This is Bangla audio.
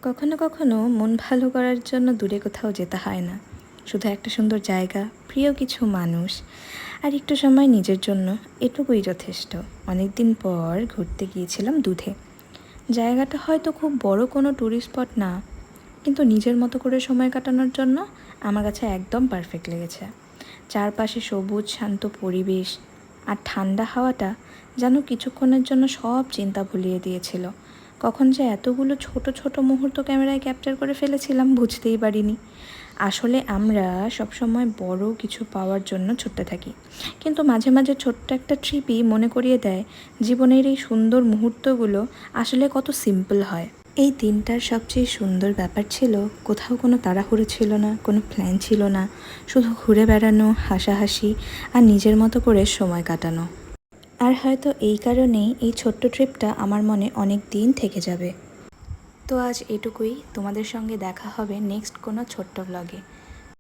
কখনো কখনো মন ভালো করার জন্য দূরে কোথাও যেতে হয় না, শুধু একটা সুন্দর জায়গা, প্রিয় কিছু মানুষ আর একটু সময় নিজের জন্য, এটুকুই যথেষ্ট। অনেক দিন পর ঘুরতে গিয়েছিলাম দুধে। জায়গাটা হয়তো খুব বড় কোনো ট্যুরিস্ট স্পট না, কিন্তু নিজের মতো করে সময় কাটানোর জন্য আমার কাছে একদম পারফেক্ট লেগেছে। চারপাশে সবুজ শান্ত পরিবেশ আর ঠান্ডা হাওয়াটা যেন কিছুক্ষণের জন্য সব চিন্তা ভুলিয়ে দিয়েছিল। কখন যে এতগুলো ছোট ছোট মুহূর্ত ক্যামেরায় ক্যাপচার করে ফেলেছিলাম বুঝতেই পারিনি। আসলে আমরা সবসময় বড় কিছু পাওয়ার জন্য ছুটতে থাকি, কিন্তু মাঝে মাঝে ছোট্ট একটা ট্রিপই মনে করিয়ে দেয় জীবনের এই সুন্দর মুহূর্তগুলো আসলে কত সিম্পল হয়। এই দিনটার সবচেয়ে সুন্দর ব্যাপার ছিল কোথাও কোনো তাড়াহুড়ো ছিল না, কোনো প্ল্যান ছিল না, শুধু ঘুরে বেড়ানো, হাসাহাসি আর নিজের মতো করে সময় কাটানো। আর হয়তো এই কারণেই এই ছোট্ট ট্রিপটা আমার মনে অনেক দিন থেকে যাবে। তো আজ এটুকুই, তোমাদের সঙ্গে দেখা হবে নেক্সট কোনো ছোট্ট ব্লগে।